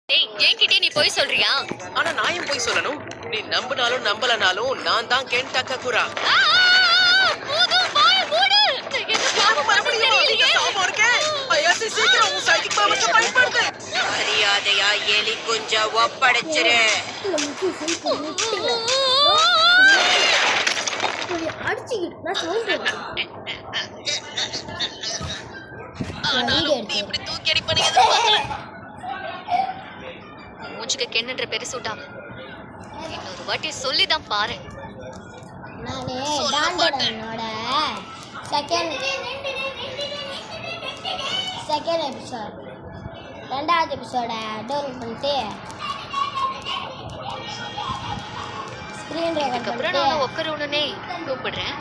டேய் என்கிட்ட நீ போய் சொல்றியா? ஆனா நான் ஏன் போய் சொல்லணும்? நீ நம்பினாலும் நம்பலனாலும் நான் தான் கென் டக்ககுரா. போதும் வாய மூடு. என்ன பாவம் மறுபடியும் தெரியலையே. சாம இருக்கே. ஐயாசி சீக்கிரம் உன் சைக்கிள் பவர்ஸ் பயன்படுத்து. மரியாதையா எலி குஞ்சா ஒப்படைச்சிரு. நீ இப்படி தூக்கி அடி பண்ணி எதிர்பார்க்கல. மூஞ்சுக்கு கென்னுன்ற பேரு சூட்டாம இன்னொரு வாட்டி சொல்லிதான் பாரு. நானே டாண்டனோட செகண்ட் எபிசோட் ரெண்டாவது எபிசோட டவுன்லோட் பண்ணிட்டு ஸ்க்ரீன் ரெக்கார்ட் அதுக்கப்புறம் பண்ணிட்டு நான் ஒக்கரவுனே கூப்பிடுறேன்.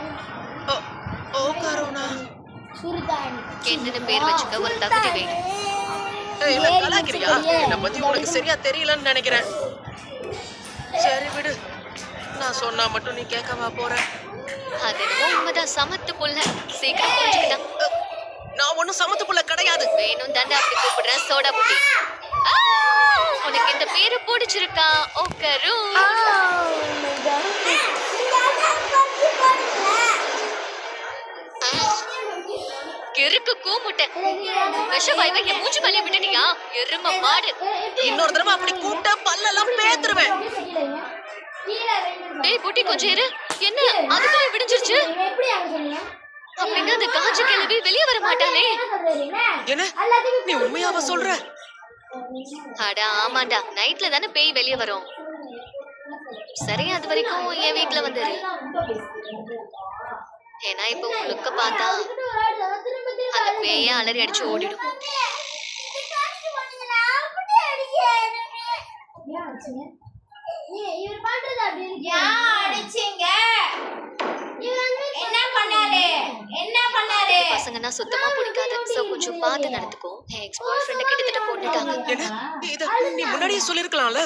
ஓகாரோனா. சுருதான் கென்னுன்னு பேர் வச்சுக்க ஒரு தகுதி வேணும். என்ன கலாக்கிறியா? என்ன பத்தி உனக்கு சரியா தெரியலன்னு நினைக்கிறேன். சரி விடு. நான் சொன்னா மட்டும் நீ கேட்கவா போற? அது என்னமோ உண்மைதான். சமத்து புள்ள சீக்கிரம் புரிஞ்சுக்கிட்டான். நான் ஒண்ணும் சமத்து புள்ள கிடையாது. வேணும் தானே அப்படி கூப்பிடுறேன். சோடா புட்டி. உனக்கு இந்த பேரு பிடிச்சிருக்கா? ஒக்கரு. எருக்கு கூமுட்டை விஷவாய்வை என் மூச்சு மேலே விட்டுட்டியா? எரும மாடு. இன்னொரு தடவை அப்படி கூப்பிட்ட பல்லெல்லாம் பேத்துருவேன். டேய் புட்டி கொஞ்சம் இரு. என்ன அதுக்குள்ள விடிஞ்சிருச்சு? அப்படின்னா அந்த காஞ்ச கிழவி வெளியே வர மாட்டாளே. என்ன நீ உண்மையாவ சொல்ற? அட ஆமாண்டா, நைட்ல தானே பேய் வெளியே வரும். சரி அது வரைக்கும் என் வீட்டுல வந்துரு. ஏன்னா இப்ப உங்களுக்கு பார்த்தா அந்த பேய அலறி அடிச்சு ஓடிடும். பசங்கன்னா சுத்தமா பிடிக்காது. சோ கொஞ்சம் பார்த்து நடந்துக்கோ. என் எக்ஸ் பாய் ஃப்ரெண்ட கிட்டத்தட்ட கொண்டுட்டாங்க. என்ன இத நீ முன்னாடியே சொல்லிருக்கலாம்ல.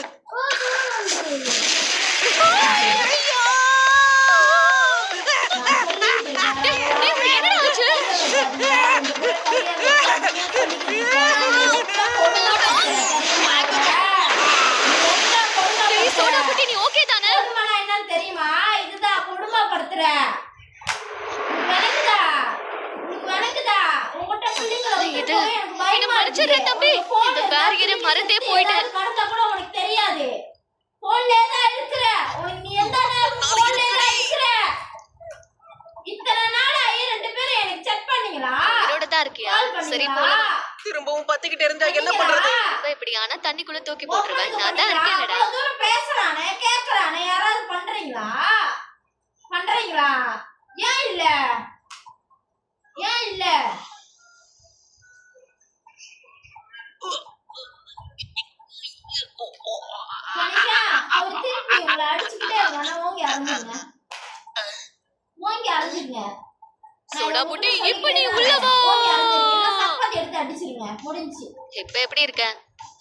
சோடா புட்டி நீ ஓகே தானே? என்னன்னு தெரியுமா? இதுதான் குடும்பப்படுத்துற வணக்குதா உங்ககிட்ட பிள்ளைங்களை இது என்ன மறைச்சிடுறேன் தம்பி. இந்த பேரியரை மறந்தே போயிட்டேன். கடத்த கூட உனக்கு தெரியாது. போன்லயே தான் இருக்கிற. உனக்கு நீ எந்த நேரம் போன்லயே தான் இருக்கிற. இத்தனை நாளா ரெண்டு பேரும் எனக்கு செக் பண்ணீங்களா? இதோட தான் இருக்கியா? சரி போலாம். திரும்பவும் பத்திக்கிட்டு இருந்தா என்ன பண்றது? இப்படி ஆனா தண்ணிக்குள்ள தூக்கி போட்டுருவேன். நான் தான் இருக்கேன்டா. அவ்வளவு தூரம் பேசுறானே கேக்குறானே. யாராவது பண்றீங்களா? ஏன் இல்ல? அவர் திருப்பி உங்களை அடிச்சுக்கிட்டே இருக்கானா? ஓங்கி அரைஞ்சிருங்க. சோடா புட்டி இப்ப நீ உள்ளவா? சப்பாத்தி எடுத்து அடிச்சிருங்க. முடிஞ்சு. இப்ப எப்படி இருக்க?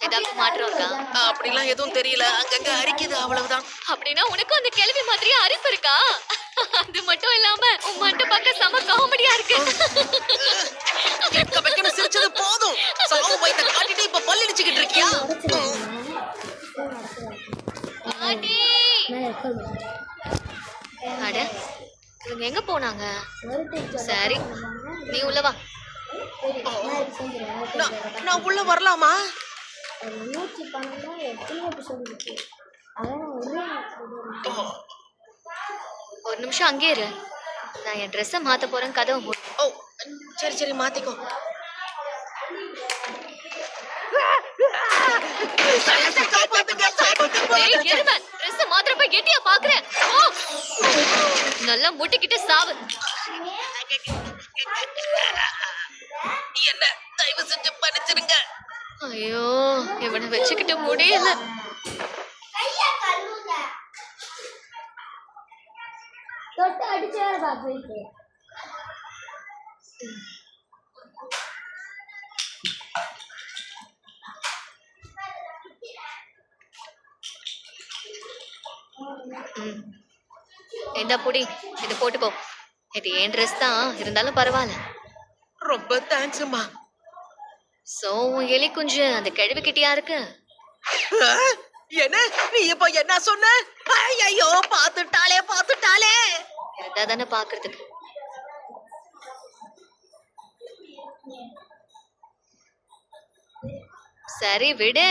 ஏதாவது மாற்றம் இருக்கா? அப்படிலாம் எதுவும் தெரியல. அங்கங்க அரிக்குது அவ்வளவுதான். அப்படின்னா உனக்கும் அந்த கேள்வி மாதிரியே அரிப்பு இருக்கா? அது மட்டும் இல்லாம உன் மண்டை பார்க்க செம காமெடியா இருக்கு. வெக்கன்னு சிரிச்சது போதும். சாவு வயித்தை காட்டிட்டு இப்ப பல்லிடிச்சுக்கிட்டு இருக்கியா? பாட்டி. அட இவங்க எங்க போனாங்க? சரி நீ உள்ள வா. நான் உள்ள வரலாமா? ஒரு நிமிஷம் அங்கே இரு. நான் என் ட்ரெஸ்ஸை மாத்த போறேன். கதவை மூடு. ஓ சரி மாத்திக்கோ. ட்ரெஸ்ஸை மாத்திரப்ப கெட்டியா பாக்குறேன். நல்லா முட்டிக்கிட்டு சாவு. என்ன தயவு செஞ்சு பண்ணிச்சிருங்க. ஐயோ இவனை வச்சுக்கிட்டு முடியல. தொட்டு அடிச்சு வேற பாத்து. இந்த புடி இது போட்டுக்கோ. இது என் ட்ரெஸ் தான் இருந்தாலும் பரவாயில்ல. ரொம்ப தேங்க்ஸ் அம்மா. சோ உன் எலி குஞ்சு அந்த கிழவி கிட்டியா இருக்கு. என்ன நீ இப்ப என்ன சொன்ன? ஐயோ பாத்துட்டாலே. அதானே பாக்குறதுக்கு. சரி விடு.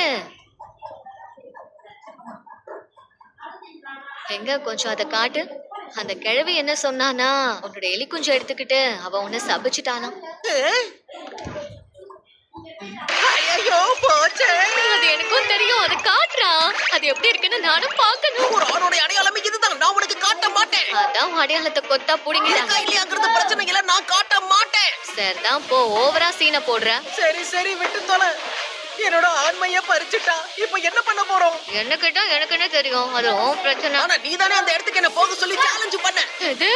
எங்க கொஞ்சம் அதை காட்டு. அந்த கிழவி என்ன சொன்னானா, உன்னோட எலி குஞ்சு எடுத்துக்கிட்டு அவ உன்னை சபிச்சுட்டானாம். ஐயோ போச்சே. அது எனக்கும் தெரியும். அதை காட்டுறா. அது எப்படி இருக்குன்னு நானும் பார்க்கணும். ஒரு ஆணோட அடையாளம் இதுதான். நான் உனக்கு காட்ட மாட்டேன். அதான் உன் அடையாளத்தை கொத்தா புடுங்கிட்டாங்க. இல்லையாங்கிறது பிரச்சனை இல்ல, நான் காட்ட மாட்டேன். சரிதான் போ. ஓவரா சீனை போடுற. சரி விட்டு தொலை. என்னோட ஆண்மைய பறிச்சுட்டா. இப்ப என்ன பண்ண போறோம்? என்ன கேட்டா எனக்கு என்ன தெரியும். அது உன் பிரச்சனை. ஆனா நீதானே அந்த இடத்துக்கு என்ன போக சொல்லி சேலஞ்ச் பண்ண. எது?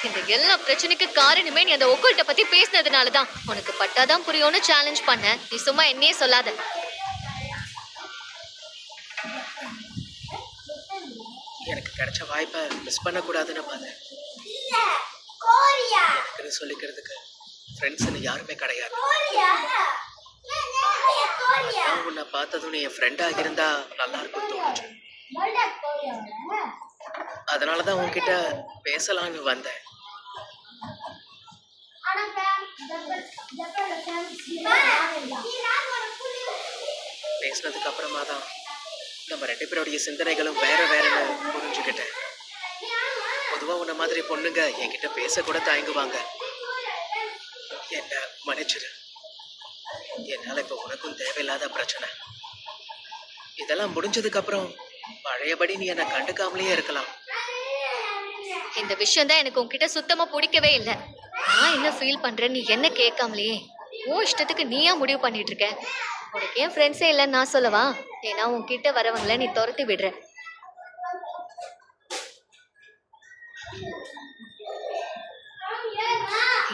இந்த எல்லா பிரச்சனைக்கு காரணமே நீ அந்த ஒக்கல்ட்ட பத்தி பேசினதுனாலதான். உனக்கு பட்டாதான் புரியும்னு சேலஞ்ச் பண்ண. நீ சும்மா என்னையே சொல்லாத. எனக்கு கிடைச்ச வாய்ப்பை மிஸ் பண்ண கூடாதுன்னு பார்த்தேன். கோரியா எனக்குன்னு சொல்லிக்கிறதுக்கு ஃப்ரெண்ட்ஸ்னு யாருமே கிடையாது. நான் உன்னை பார்த்ததும் நீ என் ஃப்ரெண்டாக இருந்தா நல்லா இருக்கும் தோணுச்சு. அதனாலதான் உன்கிட்ட பேசலான்னு வந்தேன். பேசினதுக்கு அப்புறமா தான் நம்ம 2 பேருடைய சிந்தனைகளும் வேறன்னு புரிஞ்சுக்கிட்டேன். பொதுவா உன்ன மாதிரி பொண்ணுங்க என்கிட்ட பேச கூட தயங்குவாங்க. என்ன மன்னிச்சிரு. என்னால இப்ப உனக்கும் தேவையில்லாத பிரச்சனை. இதெல்லாம் முடிஞ்சதுக்கு அப்புறம் பழையபடி நீ என்ன கண்டுக்காமலேயே இருக்கலாம். இந்த விஷயம் தான் எனக்கு உன்கிட்ட சுத்தமா பிடிக்கவே இல்லை. நான் என்ன ஃபீல் பண்றேன் நீ என்ன கேட்காமலேயே உன் இஷ்டத்துக்கு நீயா முடிவு பண்ணிட்டு இருக்க. உனக்கு ஏன் ஃப்ரெண்ட்ஸே இல்லைன்னு நான் சொல்லவா? ஏன்னா உன்கிட்ட வரவங்கள நீ துரத்தி விடுற.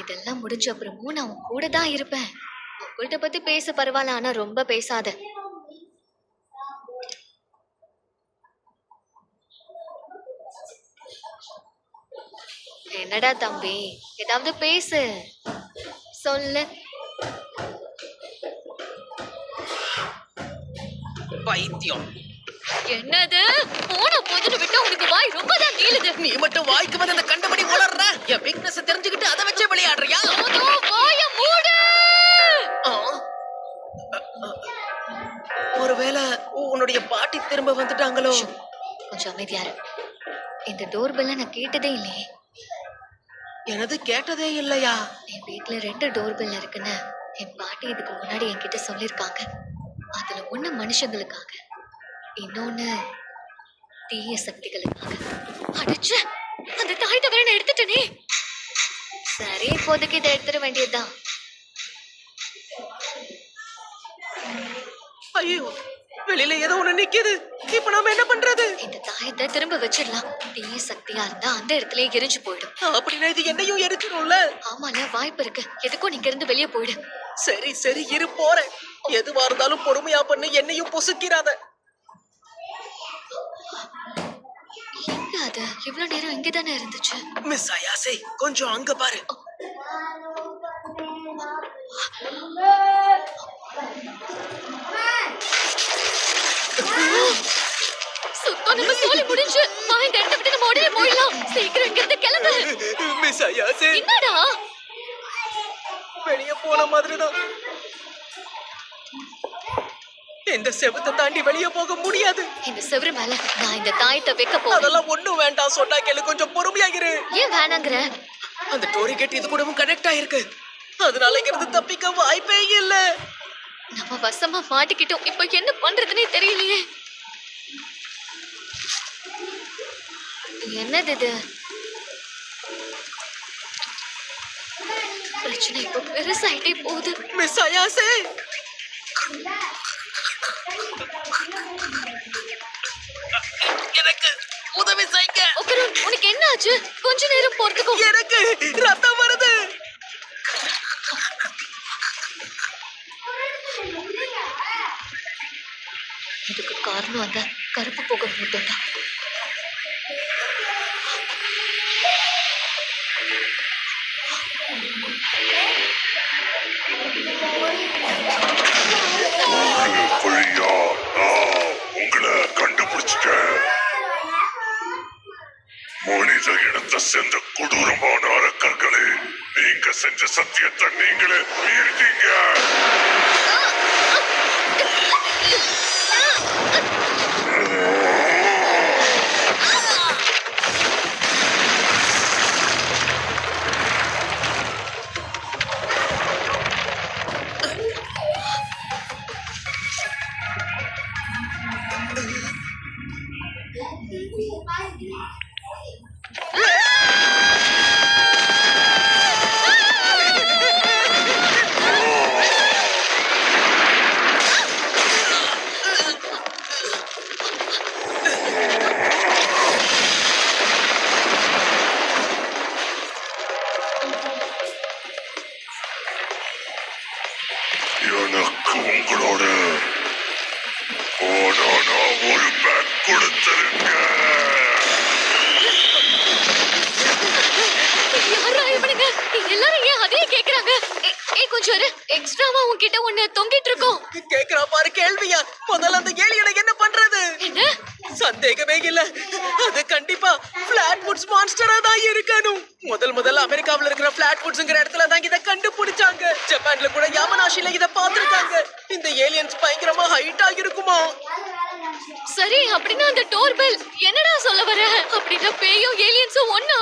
இதெல்லாம் முடிஞ்ச அப்புறமும் நான் உன் கூட தான் இருப்பேன். உங்கள்கிட்ட பத்தி பேச பரவாயில்ல, ஆனா ரொம்ப பேசாத. என்னடா தம்பி, ஏதாவது பேசு, சொல்லு. பைத்தியம். என்னது? போன போதுன்னு விட்டா உனக்கு வாய் ரொம்ப தான் நீளுது. நீ மட்டும் வாய்க்கு வந்து அந்த கண்டபடி உளர்ற. என் வீக்னஸ் தெரிஞ்சுக்கிட்டு அதை வச்சே விளையாடுறியா? வாய மூடு. ஒருவேளை உன்னுடைய பாட்டி திரும்ப வந்துட்டாங்களோ? கொஞ்சம் அமைதியா இரு. இந்த டோர் பெல்ல நான் கேட்டதே இல்லையே. எனது கேட்டதே இல்லையா? என் வீட்டுல 2 டோர் பெல் இருக்குன்னு என் பாட்டி இதுக்கு முன்னாடி என்கிட்ட சொல்லிருக்காங்க. அதுல ஒண்ணு மனுஷங்களுக்காக, இன்னொன்னு தீய சக்திகளுக்காக. அடிச்ச அந்த தாய் தவிர நான் எடுத்துட்டேனே. சரி, இப்போதைக்கு இதை எடுத்துட வேண்டியதுதான். ஐயோ, வெளியில ஏதோ ஒண்ணு நிக்குது. இப்ப நாம என்ன பண்றது? இந்த தாயத்தை திரும்ப வச்சிடலாம். தீய சக்தியா இருந்தா அந்த இடத்துலயே எரிஞ்சு போயிடும். அப்படின்னா இது என்னையும் எரிச்சிடும்ல? ஆமால, வாய்ப்பு இருக்கு. எதுக்கும் நீங்க இருந்து வெளியே போயிடு. சரி இரு, போறேன். எதுவா இருந்தாலும் பொறுமையா பண்ணு, என்னையும் பொசுக்கிறாத. எங்க அது? இவ்வளவு நேரம் இங்கதானே இருந்துச்சு. மிஸ் அயாசே, கொஞ்சம் அங்க பாரு. சுத்தம் நம்ம சோலி முடிஞ்சு. வா, இந்த இடத்தை விட்டு நம்ம உடனே போயிடலாம். சீக்கிரம் இங்க இருந்து கிளம்பு. மிஸ் அயாசே, என்னடா? வெளிய போன மாதிரிதான். இந்த செவத்தை தாண்டி வெளியே போக முடியாது. இந்த செவரு மேல நான் இந்த தாயத்தை வைக்க போறேன். அதெல்லாம் ஒண்ணும் வேண்டாம். சொன்னா கேளு, கொஞ்சம் பொறுமையாகிரு. ஏன் வேணாங்கிற? அந்த டோரி கேட் இது கூடவும் கனெக்ட் ஆயிருக்கு. அதனால இங்க இருந்து தப்பிக்க வாய்ப்பே இல்ல. நம்ம வசமா மாட்டிக்கிட்டோம். இப்ப என்ன பண்றதுன்னே தெரியலையே. என்னது இது? பிரச்சனை இப்ப பெருசாயிட்டே போகுது. மிஸ் அயாசே, எனக்கு உதவி செய்யுங்க. உனக்கு என்ன ஆச்சு? கொஞ்ச நேரம் போறதுக்கும் எனக்கு ரத்தம் வருது. இதுக்கு காரணம் அந்த கருப்பு புகை மூட்டம் தான். Free up now. ரத்தத்தை செஞ்ச கொடூரமான அரக்கர்களே, நீங்க செஞ்ச சத்தியத்தை நீங்களே மீறிட்டீங்க. எனக்கு உங்களோட ஓடானா ஒரு பேக் கொடுத்துருங்க. யாரா இவனுங்க? எல்லாரும் ஏன் அதையே கேக்குறாங்க? கொஞ்சம் இரு. எக்ஸ்ட்ராவா உன்கிட்ட ஒண்ணு தொங்கிட்டு இருக்கோம். கேக்குறா பாரு கேள்வியா. முதல்ல அந்த ஏலியனை என்ன பண்றது? என்ன? சந்தேகமே இல்ல, அது கண்டிப்பா பிளாட்வுட்ஸ் மான்ஸ்டரா தான் இருக்கணும். முதல்ல அமெரிக்காவுல இருக்கிற பிளாட்வுட்ஸ்ங்கிற இடத்துல தான் இத கண்டுபிடிச்சாங்க. ஜப்பான்ல கூட யாமனாஷில இத பாத்துருக்காங்க. இந்த ஏலியன்ஸ் பயங்கரமா ஹைட்டா இருக்குமா? சரி, அப்படின்னா அந்த டோர் பெல் என்னடா சொல்ல வர? அப்படின்னா பேயும் ஏலியன்ஸும் ஒண்ணா?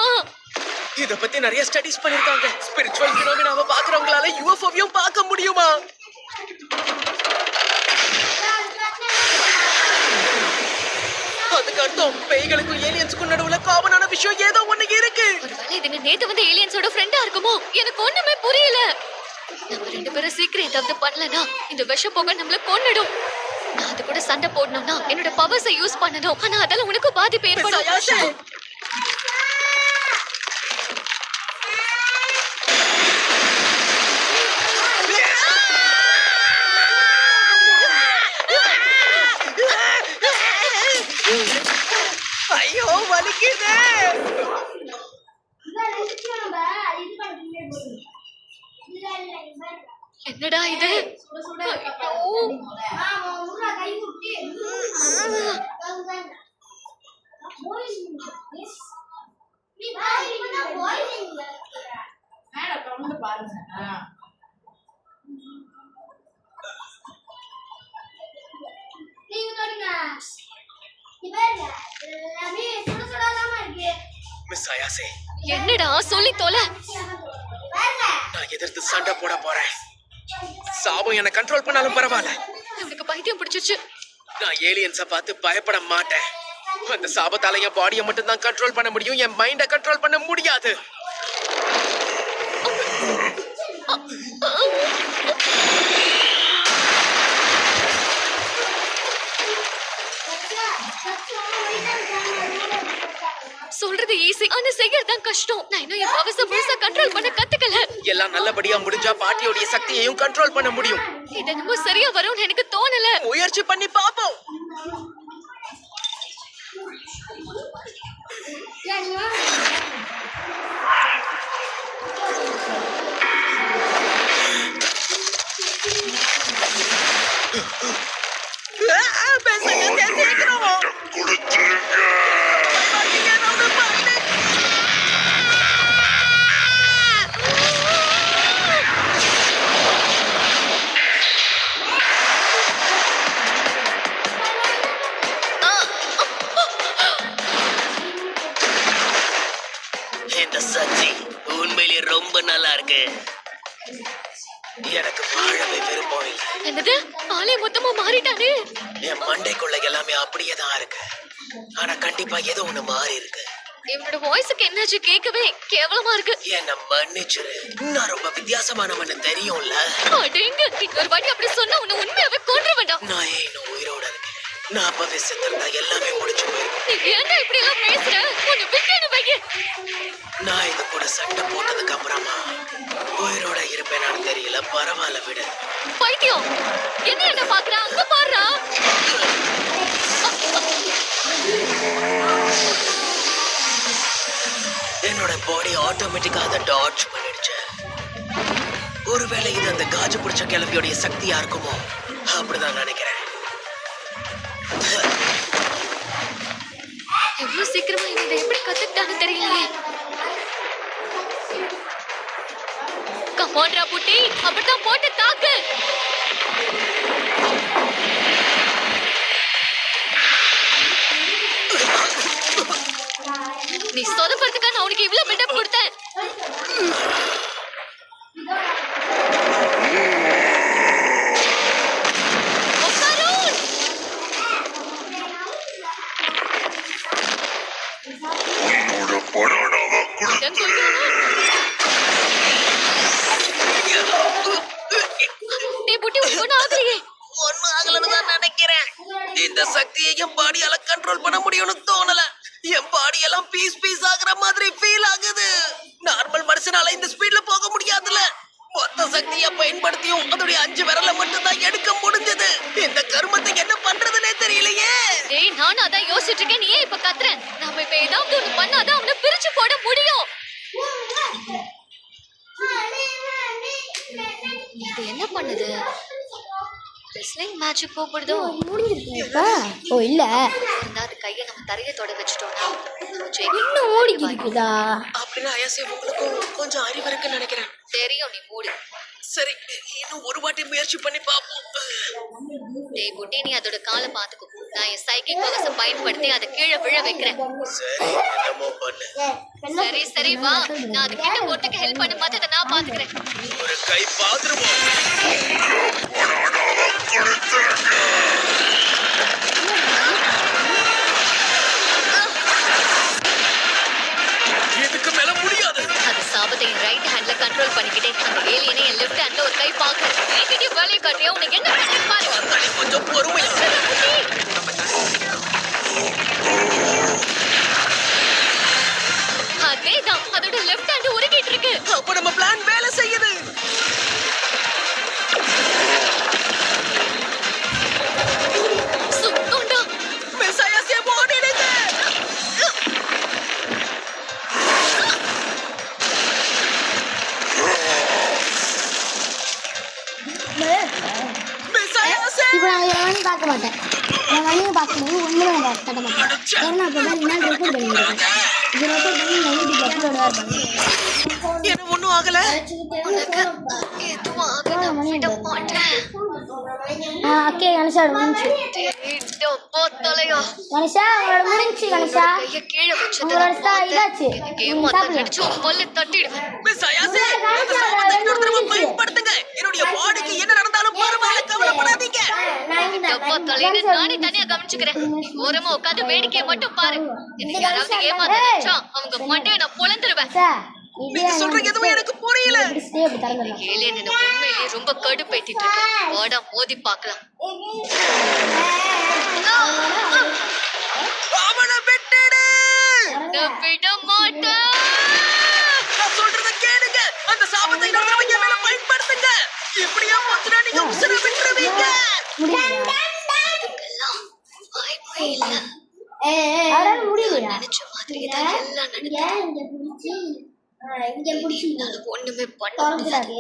இத பத்தி நிறைய ஸ்டடிஸ் பண்ணிருக்காங்க. ஸ்பிரிச்சுவல் பினோமினாவை பாக்குறவங்களால யுஎஃப்ஓவையும் பார்க்க முடியுமா? அதுக்கு அர்த்தம் பேய்களுக்கும் ஏலியன்ஸுக்கும் நடுவுல காமனான விஷயம் ஏதோ ஒண்ணு இருக்கு. ஒருவேளை இதுங்க நேத்து வந்து ஏலியன்ஸோட ஃப்ரெண்டா இருக்குமோ? எனக்கு ஒண்ணுமே புரியல. நம்ம ரெண்டு பேரும் சீக்கிரம் ஏதாவது பண்ணலனா இந்த விஷ போக நம்மள கொன்னுடும். நான் அது கூட சண்டை போடணும்னா என்னோட பவர்ஸை யூஸ் பண்ணணும். ஆனா அதால உனக்கு பாதிப்பு ஏற்படும். ஐயோ வலிக்குது. என்னடா இது? மிஸ் அயாசே, என்னடா சொல்லி தொலை. நான் எதிர்த்து சண்டை போட போறேன். சாபம் என்ன கண்ட்ரோல் பண்ணாலும் பரவாயில்ல. எனக்கு பைத்தியம் பிடிச்சிச்சு. நான் ஏலியன்ஸ பார்த்து பயப்பட மாட்டேன். அந்த சாபத்தால என் பாடியை மட்டும் தான் கண்ட்ரோல் பண்ண முடியும். என் மைண்ட கண்ட்ரோல் பண்ண முடியாது. சொல்றது ஈஸி, ஆனா செய்யறது தான் கஷ்டம். நான் இன்னும் என் பவர்ஸை முழுசா கண்ட்ரோல் பண்ண கத்துக்கல. எல்லாம் நல்லபடியா முடிஞ்சா பாட்டியோட சக்தியையும் கண்ட்ரோல் பண்ண முடியும். இது என்னமோ சரியா வரும்னு எனக்கு தோணல. முயற்சி பண்ணி பாப்போம். கொடுத்துருங்க. இந்த சக்தி உண்மையிலே ரொம்ப நல்லா இருக்கு. எனக்கு வாழவே விருப்பம் இல்லை. என்னது? ஆளே மொத்தமா மாறிட்டானே. என் மண்டைக்குள்ள எல்லாமே அப்படியே தான் இருக்கு. ஆனா கண்டிப்பா ஏதோ ஒண்ணு மாறி இருக்கு. இவனோட வாய்ஸுக்கு என்னாச்சு? கேட்கவே கேவலமா இருக்கு. என்ன மன்னிச்சிரு. நான் ரொம்ப வித்தியாசமானவன்னு தெரியும்ல. அடேங்க, இன்னொரு வாட்டி அப்படி சொன்னா உன்னை உண்மையாவே கொன்று வேண்டாம். நான் ஏன் இன்னும் உயிரோட இருக்கேன்? நான் அப்பவே செத்திருந்தா எல்லாமே முடிச்சு போயிருக்கும். நீ ஏன்டா இப்படி எல்லாம் பேசுற? உன்னை விட்டுன்னு வையே. நான் இது கூட சண்டை போட்டதுக்கு அப்புறமா உயிரோட இருப்பேனான்னு தெரியல. பரவாயில்ல விடு. பைத்தியம், என்ன பாக்குற? அங்க பாருடா. என்னோட பாடி ஆட்டோமேட்டிக்கா அதை டாட்ஜ் பண்ணிடுச்சு. ஒருவேளை இது அந்த காஜு பிடிச்ச கிளவியோடைய சக்தியா இருக்குமோ? அப்படிதான் நினைக்கிறேன். எவ்வளவு சீக்கிரமா இவன் இதை எப்படி கத்துக்கிட்டான்னு தெரியலையே. போடுறா புட்டி, அப்படித்தான் போட்டு தாக்கு. நீ சொதப்படுறதுக்கா நான் உனக்கு இவ்வளவு பில்டப் கொடுத்தேன். உட்காருன். உன்னோட பனானாவை கொடுத்துரு. டேய் புட்டி, உனக்கு ஒண்ணும் ஆகலையே. ஒண்ணும் ஆகலன்னு தான் நினைக்கிறேன். இந்த சக்தியை என் பாடியால கண்ட்ரோல் பண்ண முடியும்னு தோணல. என் பாடி எல்லாம் பீஸ் பீஸ் ஆகுற மாதிரி ஃபீல் ஆகுது. நார்மல் மனுஷனால இந்த ஸ்பீட்ல போக முடியாதுல. மொத்த சக்தியை பயன்படுத்தியும் அதோடைய 5 விரல மட்டும் தான் எடுக்க முடிஞ்சது. இந்த கருமத்தை என்ன பண்றதுன்னே தெரியலையே. டேய், நானும் அதான் யோசிச்சுட்டு இருக்கேன். நீ ஏன் இப்ப கத்துற? நாம இப்ப ஏதாவது ஒண்ணு பண்ணாதான் அவனை பிரிச்சு போட முடியும். இது என்ன பண்ணுது? Wrestling match கூப்பிடுதோ? ஓ இல்ல அது கையை நம்ம தரைய தொட வச்சுட்டோம்னா இன்னும் ஓடிக்கிட்டு இருக்குதா? அப்படின்னா ஐயாசே உங்களுக்கும் கொஞ்சம் அறிவு இருக்குன்னு நினைக்கிறேன். தெரியும், நீ மூடு. சரி, இன்னும் ஒரு வாட்டி முயற்சி பண்ணி பாப்போம். டேய் குட்டி, நீ அதோட காலை பாத்துக்கோ. நான் என் சைக்கிள் பவர்ஸை பயன்படுத்தி அதை கீழே விழ வைக்கிறேன். சரி, என்னமோ பண்ணு. சரி சரி வா, நான் அது கிட்ட ஒட்டுக்கு ஹெல்ப் பண்ண மாதிரி அதை நான் பாத்துக்கிறேன். ஒரு கை பாத்துருவோம். பனானாவை கொடுத்துருங்க. இதுக்கு மேல முடியாது. அது சாபத்தை என் ரைட் ஹேண்ட்ல கண்ட்ரோல் பண்ணிக்கிட்டே அந்த ஏலியனை என் லெஃப்ட் ஹேண்ட்ல ஒரு கை பாக்குறேன். நீக்கிட்டே வேலையை காட்டியா உனக்கு என்ன பண்ணி பாரு. தனி கொஞ்சம் பொறுமையா. அதேதான், அதோட லெஃப்ட் ஹேண்ட் உருகிட்டு இருக்கு. அப்ப நம்ம பிளான் வேலை செய்யுது. சுத்தம்டா. மிஸ் ஐயாசே ஓடிடுங்க. மிஸ் ஐயாசே. இப்போ நான் எவனையும் பார்க்க மாட்டேன். நான் வழியும் பார்க்கும்போது ஒன்றுமே நான் கட்ட மாட்டேன். ஏன்னா அப்போ தான் என்ன ரெக்கார்ட் பண்ணிடுறேன். இது ரெக்கார்ட் பண்ணி நான் யூடியூப் அப்லோட் வேறு பண்ணுவேன். என்ன ஒண்ணும் ஆகல. உனக்கு எதுவும் ஆக விட மாட்டேன். ஓகே கணேஷா முடிஞ்சு. டேய் டப்பா தலையா. கணேஷா உங்களோட முடிஞ்சு. கணேஷா கையை கீழே வச்சது உங்களோட இதாச்சு. எனக்கு ஏமாத்த அடிச்சு உன் பல்ல தட்டிடுவேன். மிஸ் ஐயாசே, அந்த சாபத்தை இன்னொரு தடவை பயன்படுத்துங்க. என்னுடைய பாடிக்கு என்ன நடந்தாலும் பரவாயில்ல, கவலைப்படாதீங்க. டப்பா தலையில நானே தனியா கவனிச்சுக்கிறேன். நீ ஓரமா உட்காந்து வேடிக்கையை மட்டும் பாரு. எனக்கு யாராவது ஏமாத்த நினைச்சா அவங்க மண்டையை நான் பொளந்துருவேன். நீங்க சொல்ற எதுவும் எனக்கு புரியல. ஏலியன் என்ன உண்மையிலேயே ரொம்ப கடுப்பேத்திட்டு இருக்கு. வாடா மோதி பார்க்கலாம். அவனை விட்டுடு. நான் விட மாட்டேன். நான் சொல்றத கேளுங்க. அந்த சாபத்தை இன்னொரு தடவை என் மேல பயன்படுத்துங்க. இப்படியே போச்சுனா நீங்க உசுரை விட்டுருவீங்க. இதுக்கெல்லாம் வாய்ப்பே இல்ல. முடியல நினைச்ச மாதிரியே தான் எல்லாம் நடக்குது. என்னால ஒண்ணுமே பண்ண முடியாது.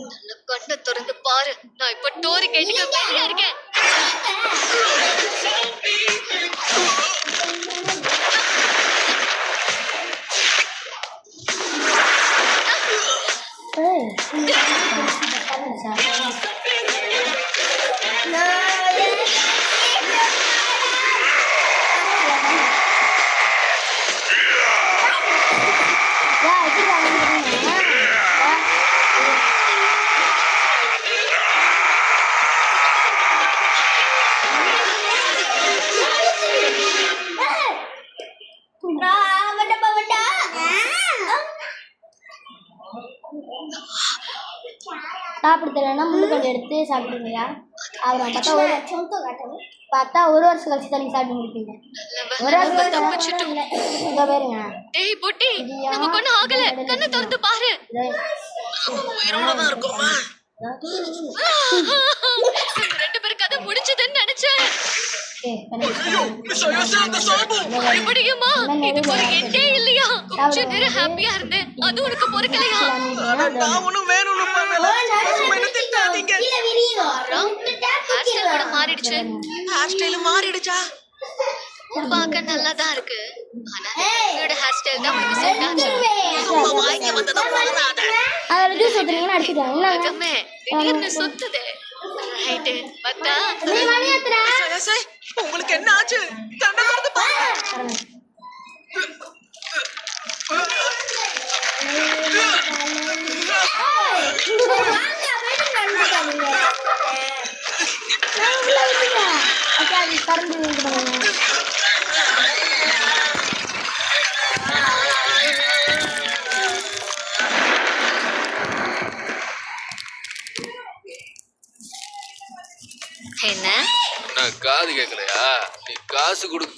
நல்ல கண்ணை திறந்து பாரு. நான் இப்ப டோரி கேட்டுக்க வெளியா இருக்கேன். சாப்பிட தெரியலன்னா முள்ளுக்கல் எடுத்து சாப்பிடுவீங்களா? அவர் பார்த்தா ஒரு வருஷம் கழிச்சு தண்ணி சாப்பிட்டு முடிப்பீங்க. ஒரு வருஷம் இங்க பாருங்க. டேய் புட்டி, நமக்கு ஒண்ணும் ஆகல. கண்ணை திறந்து பாரு. உயிரோட தான் இருக்கோமா? ரெண்டு பேரும் கதை முடிஞ்சதுன்னு நினைச்சேன். ஐயோ, மிஸ் ஐயாசே, அந்த சாபம். மறுபடியுமா? இது ஒரு எண்டே இல்லையா? கொஞ்ச நேரம் ஹாப்பியா இருந்தேன். அது உனக்கு பொறுக்கலையா? நான் ஒண்ணும் வேணும்னு பண்ணல. என்ன திட்டாதீங்க. ஹேர் ஸ்டைல் கூட மாறிடுச்சு. ஹேர் ஸ்டைல் மாறிடுச்சா? பார்க்க நல்லா தான் இருக்கு. ஆனா என்னோட ஹேர் ஸ்டைல் தான் உனக்கு செட் ஆச்சு. வாங்கி வந்ததும் போதாத. அதில் ஜூஸ் ஊற்றுறீங்கன்னு அடிச்சுக்கலாம் இல்லை மகமே, திடீர்னு சுத்துதே. ரைட்டு, வந்தா? நீ மணி ஏத்துற சை, உங்களுக்கு என்ன ஆச்சு? தண்டை பாருங்க. என்ன? நான் காது கேட்கலையா? நீ காசு கொடுத்து